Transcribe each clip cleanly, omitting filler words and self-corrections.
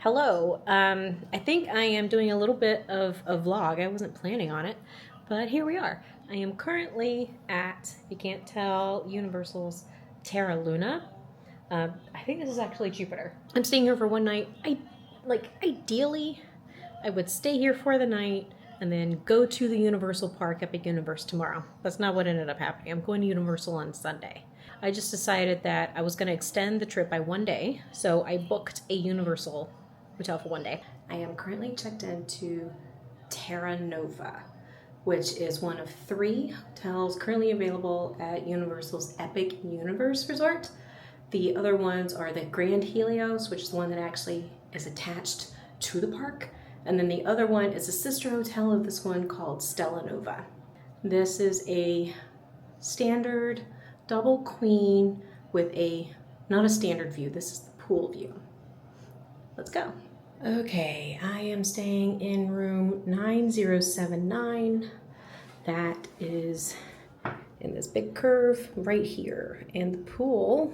Hello. I think I am doing a little bit of a vlog. I wasn't planning on it, but here we are. I am currently at, you can't tell, Universal's Terra Luna. I think this is actually Jupiter. I'm staying here for one night. Ideally, I would stay here for the night and then go to the Universal Park Epic Universe tomorrow. That's not what ended up happening. I'm going to Universal on Sunday. I just decided that I was going to extend the trip by one day, so I booked a Universal hotel for one day. I am currently checked into Terra Nova, which is one of 3 hotels currently available at Universal's Epic Universe Resort. The other ones are the Grand Helios, which is the one that actually is attached to the park. And then the other one is a sister hotel of this one called Stella Nova. This is a standard double queen with not a standard view, this is the pool view. Let's go. Okay, I am staying in room 9079. That is in this big curve right here. And the pool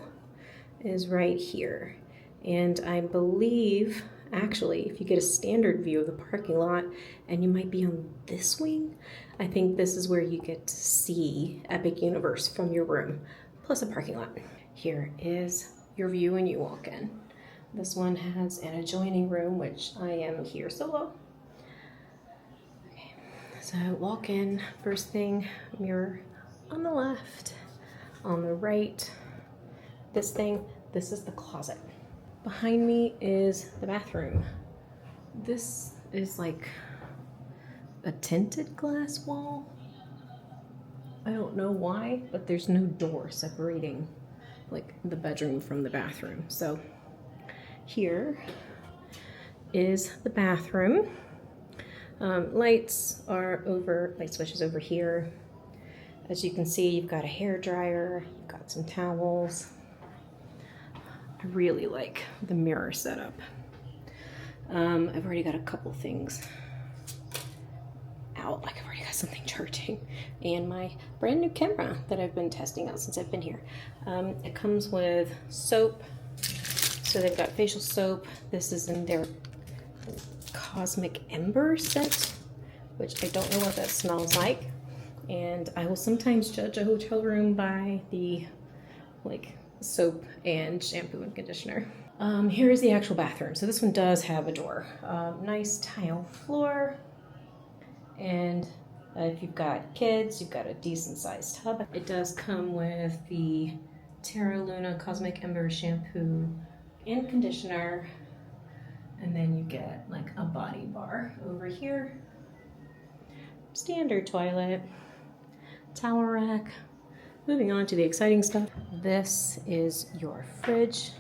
is right here. And I believe, actually, if you get a standard view of the parking lot and you might be on this wing, I think this is where you get to see Epic Universe from your room, plus a parking lot. Here is your view when you walk in. This one has an adjoining room, which I am here solo. Okay, so walk in, first thing, mirror on the left, on the right, this is the closet. Behind me is the bathroom. This is like a tinted glass wall. I don't know why, but there's no door separating like the bedroom from the bathroom. So here is the bathroom. Light switches over here. As you can see, you've got a hair dryer, you've got some towels. I really like the mirror setup. I've already got a couple things out, like I've already got something charging, and my brand new camera that I've been testing out since I've been here. It comes with soap. So they've got facial soap. This is in their Cosmic Ember scent, which I don't know what that smells like. And I will sometimes judge a hotel room by the soap and shampoo and conditioner. Here is the actual bathroom. So this one does have a door. Nice tile floor. And if you've got kids, you've got a decent sized tub. It does come with the Terra Luna Cosmic Ember shampoo and conditioner, and then you get like a body bar over here, standard toilet, towel rack. Moving on to the exciting stuff. This is your fridge.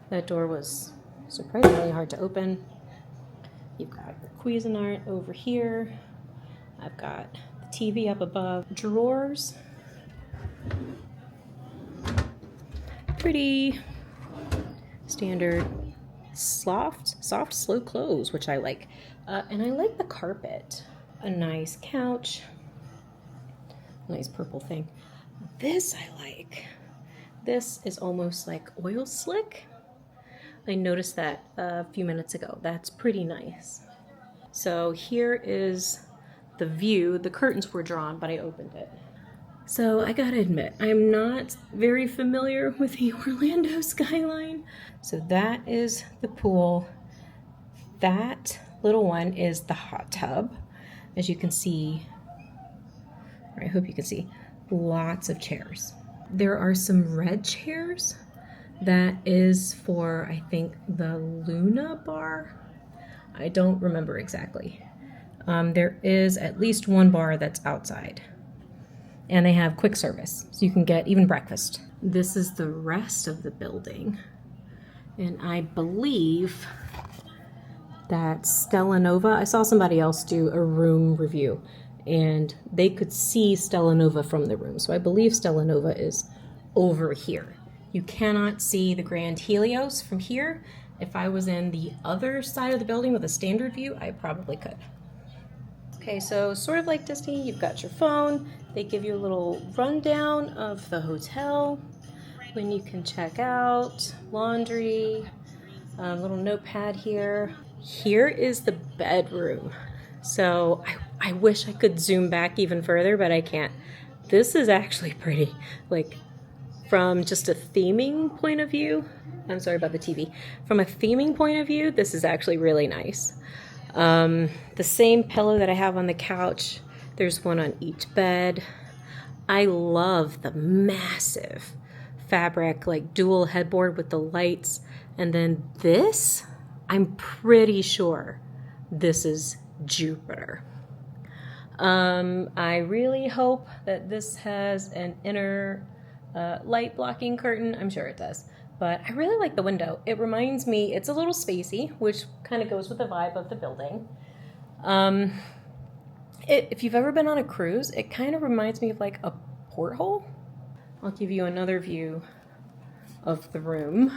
That door was surprisingly hard to open. You've got your Cuisinart over here. I've got the TV up above. Drawers. Pretty standard soft slow clothes, which I like. And I like the carpet. A nice couch. Nice purple thing. This I like. This is almost like oil slick. I noticed that a few minutes ago. That's pretty nice. So here is the view. The curtains were drawn, but I opened it. So I gotta admit, I'm not very familiar with the Orlando skyline. So that is the pool. That little one is the hot tub. As you can see, or I hope you can see, lots of chairs. There are some red chairs. That is for, I think, the Luna bar. I don't remember exactly. There is at least one bar that's outside. And they have quick service, so you can get even breakfast. This is the rest of the building. And I believe that Stella Nova, I saw somebody else do a room review, and they could see Stella Nova from the room. So I believe Stella Nova is over here. You cannot see the Grand Helios from here. If I was in the other side of the building with a standard view, I probably could. Okay, so sort of like Disney, you've got your phone. They give you a little rundown of the hotel, when you can check out, laundry, Little notepad here. Here is the bedroom. So I wish I could zoom back even further, but I can't. This is actually pretty. Like, from just a theming point of view, I'm sorry about the TV. From a theming point of view, this is actually really nice. The same pillow that I have on the couch, there's one on each bed. I love the massive fabric, like dual headboard with the lights. And then this, I'm pretty sure this is Jupiter. I really hope that this has an inner light blocking curtain. I'm sure it does. But I really like the window. It reminds me, it's a little spacey, which kind of goes with the vibe of the building. If you've ever been on a cruise, it kind of reminds me of like a porthole. I'll give you another view of the room.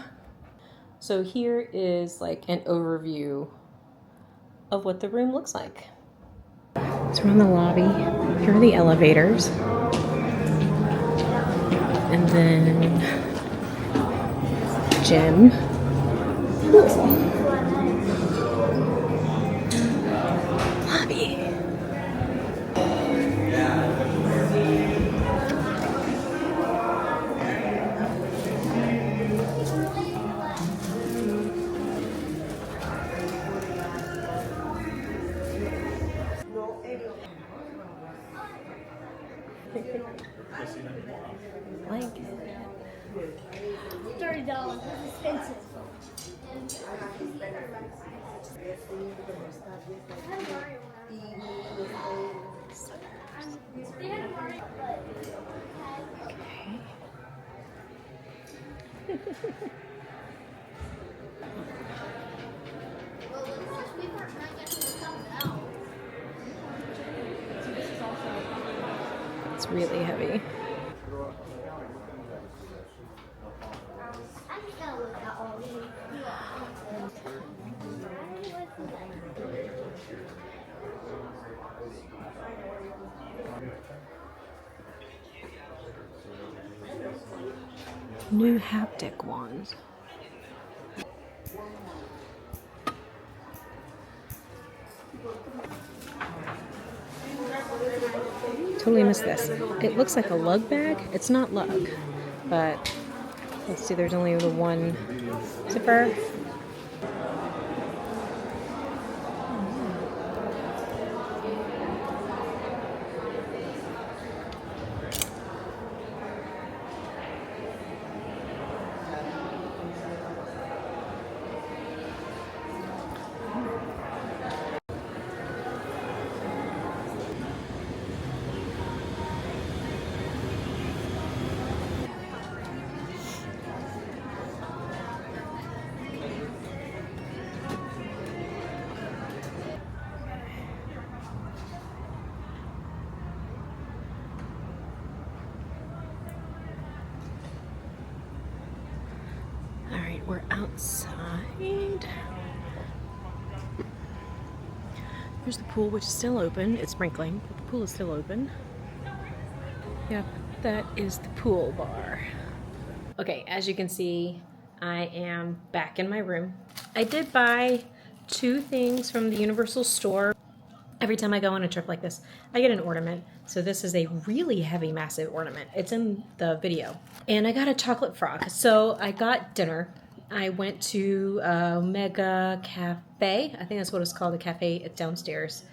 So here is like an overview of what the room looks like. So we're in the lobby. Here are the elevators. And then gym. Lobby. Blanket. $30. That's expensive. It's really heavy. New haptic wands. Totally missed this. It looks like a lug bag. It's not lug, but let's see, there's only the one zipper. We're outside. There's the pool, which is still open. It's sprinkling, but the pool is still open. Yep, that is the pool bar. Okay, as you can see, I am back in my room. I did buy 2 things from the Universal store. Every time I go on a trip like this, I get an ornament. So this is a really heavy, massive ornament. It's in the video. And I got a chocolate frog. So I got dinner. I went to Mega Cafe. I think that's what it's called, the cafe downstairs.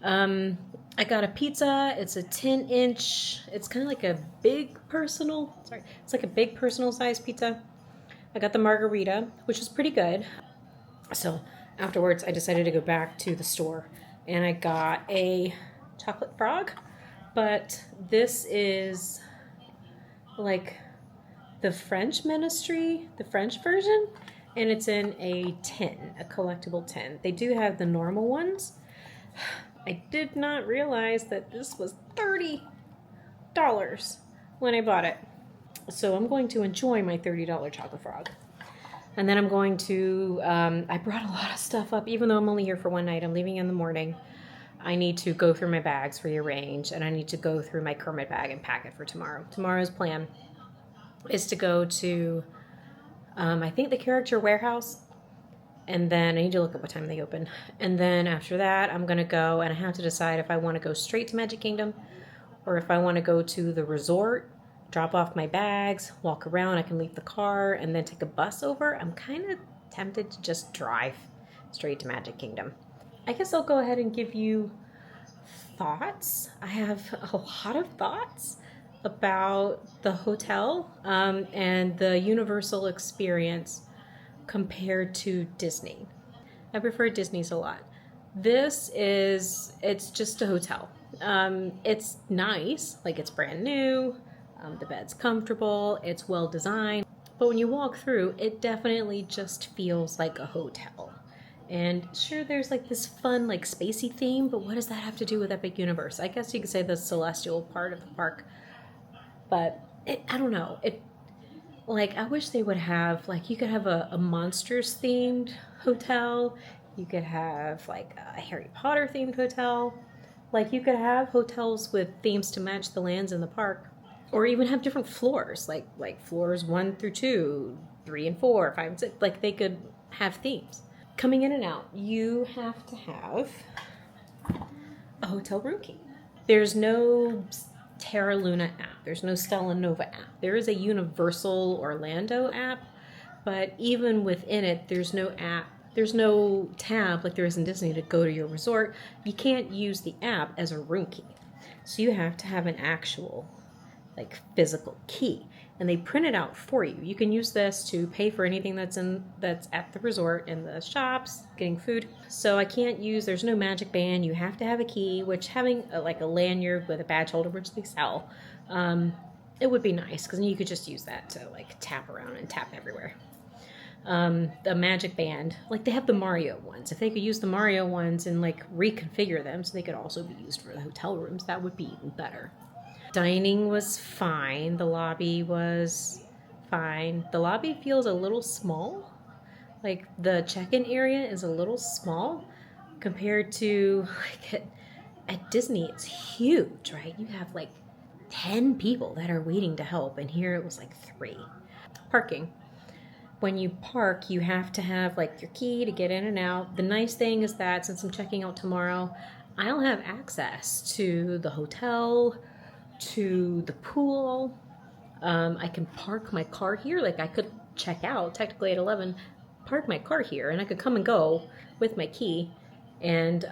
I got a pizza. It's a 10-inch. It's kind of like a big personal, it's like a big personal size pizza. I got the margarita, which was pretty good. So afterwards, I decided to go back to the store and I got a chocolate frog, but this is like the French ministry, the French version, and it's in a tin, a collectible tin. They do have the normal ones. I did not realize that this was $30 when I bought it. So I'm going to enjoy my $30 chocolate frog. And then I'm going to, I brought a lot of stuff up, even though I'm only here for one night. I'm leaving in the morning. I need to go through my bags, rearrange, and I need to go through my Kermit bag and pack it for tomorrow. Tomorrow's plan is to go to, I think the Character Warehouse. And then I need to look at what time they open. And then after that, I'm going to go and I have to decide if I want to go straight to Magic Kingdom or if I want to go to the resort, drop off my bags, walk around. I can leave the car and then take a bus over. I'm kind of tempted to just drive straight to Magic Kingdom. I guess I'll go ahead and give you thoughts. I have a lot of thoughts about the hotel and the Universal experience compared to Disney. I prefer Disney's a lot. It's just a hotel. It's nice, like it's brand new, the bed's comfortable, it's well designed, but when you walk through, it definitely just feels like a hotel. And sure, there's like this fun, like spacey theme, but what does that have to do with Epic Universe? I guess you could say the celestial part of the park, but I don't know. Like, I wish they would have, like, you could have a Monsters themed hotel. You could have, like, a Harry Potter themed hotel. Like, you could have hotels with themes to match the lands in the park. Or even have different floors, like floors 1 through 2, 3 and 4, 5 and 6. Like, they could have themes. Coming in and out, you have to have a hotel room key. There's no Terra Luna app. There's no Stella Nova app. There is a Universal Orlando app, but even within it, there's no app. There's no tab like there is in Disney to go to your resort. You can't use the app as a room key. So you have to have an actual, like, physical key. And they print it out for you. You can use this to pay for anything that's at the resort, in the shops, getting food. So I can't use, there's no magic band. You have to have a key, which having a lanyard with a badge holder, which they sell, it would be nice because you could just use that to like tap around and tap everywhere. The magic band, like they have the Mario ones. If they could use the Mario ones and like reconfigure them so they could also be used for the hotel rooms, that would be even better. Dining was fine. The lobby was fine. The lobby feels a little small. Like the check-in area is a little small compared to like at Disney. It's huge, right? You have like 10 people that are waiting to help, and here it was like 3. Parking. When you park, you have to have like your key to get in and out. The nice thing is that since I'm checking out tomorrow, I'll have access to the hotel, to the pool. I can park my car here. Like I could check out technically at 11, park my car here, and I could come and go with my key and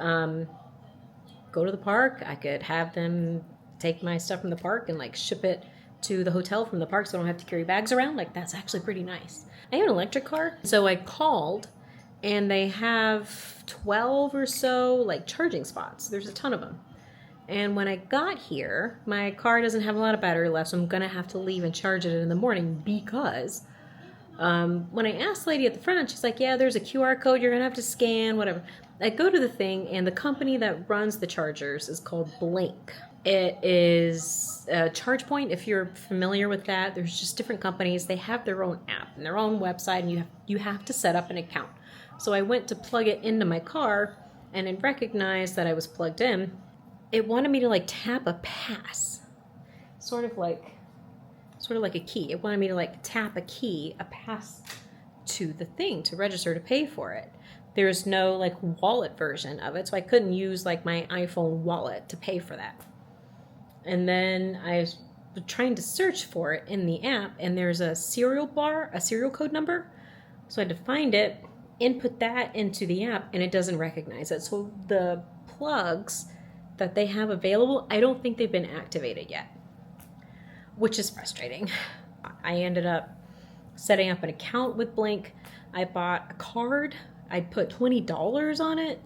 go to the park. I could have them take my stuff from the park and like ship it to the hotel from the park so I don't have to carry bags around. Like that's actually pretty nice. I have an electric car, so I called and they have 12 or so like charging spots. There's a ton of them. And when I got here, my car doesn't have a lot of battery left, so I'm going to have to leave and charge it in the morning because when I asked the lady at the front, she's like, yeah, there's a QR code you're going to have to scan, whatever. I go to the thing, and the company that runs the chargers is called Blink. It is a charge point, if you're familiar with that. There's just different companies. They have their own app and their own website, and you have to set up an account. So I went to plug it into my car, and it recognized that I was plugged in. It wanted me to like tap a pass, sort of like a key. It wanted me to like tap a key, a pass to the thing to register to pay for it. There's no like wallet version of it, so I couldn't use like my iPhone wallet to pay for that. And then I was trying to search for it in the app, and there's a serial code number. So I had to find it, input that into the app, and it doesn't recognize it. So the plugs that they have available, I don't think they've been activated yet, which is frustrating. I ended up setting up an account with Blink. I bought a card. I put $20 on it,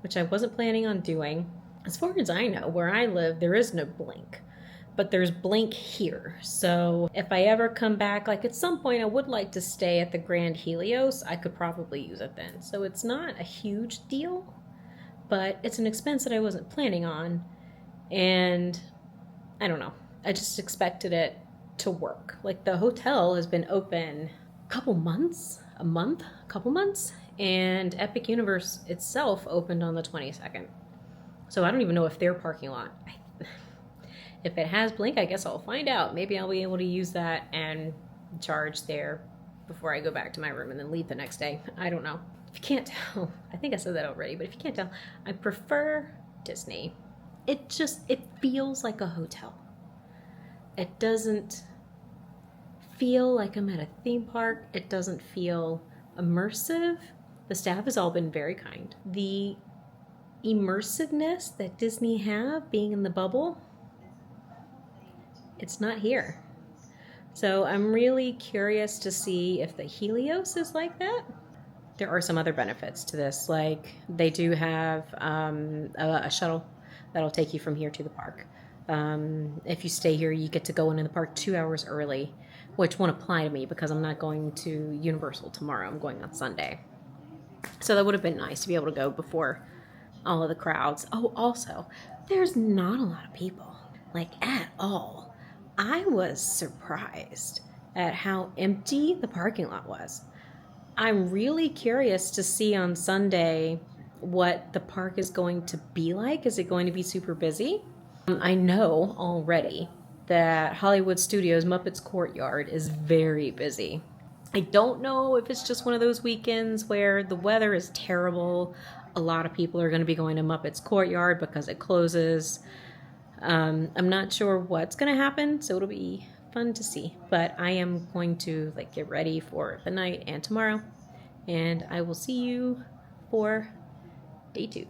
which I wasn't planning on doing. As far as I know, where I live, there is no Blink, but there's Blink here. So if I ever come back, like at some point I would like to stay at the Grand Helios, I could probably use it then. So it's not a huge deal, but it's an expense that I wasn't planning on, and I don't know. I just expected it to work. Like the hotel has been open a couple months, and Epic Universe itself opened on the 22nd. So I don't even know if their parking lot, if it has Blink, I guess I'll find out. Maybe I'll be able to use that and charge there before I go back to my room and then leave the next day. I don't know. if you can't tell, I think I said that already, but if you can't tell, I prefer Disney. It feels like a hotel. It doesn't feel like I'm at a theme park. It doesn't feel immersive. The staff has all been very kind. The immersiveness that Disney have, being in the bubble, it's not here. So I'm really curious to see if the Helios is like that. There are some other benefits to this, like they do have a shuttle that'll take you from here to the park. If you stay here, you get to go into the park 2 hours early, which won't apply to me because I'm not going to Universal tomorrow. I'm going on Sunday. So that would have been nice to be able to go before all of the crowds. Oh, also, there's not a lot of people, like at all. I was surprised at how empty the parking lot was. I'm really curious to see on Sunday what the park is going to be like. Is it going to be super busy? I know already that Hollywood Studios Muppets Courtyard is very busy. I don't know if it's just one of those weekends where the weather is terrible. A lot of people are going to be going to Muppets Courtyard because it closes. I'm not sure what's going to happen, so it'll be fun to see. But I am going to get ready for the night and tomorrow, and I will see you for day 2.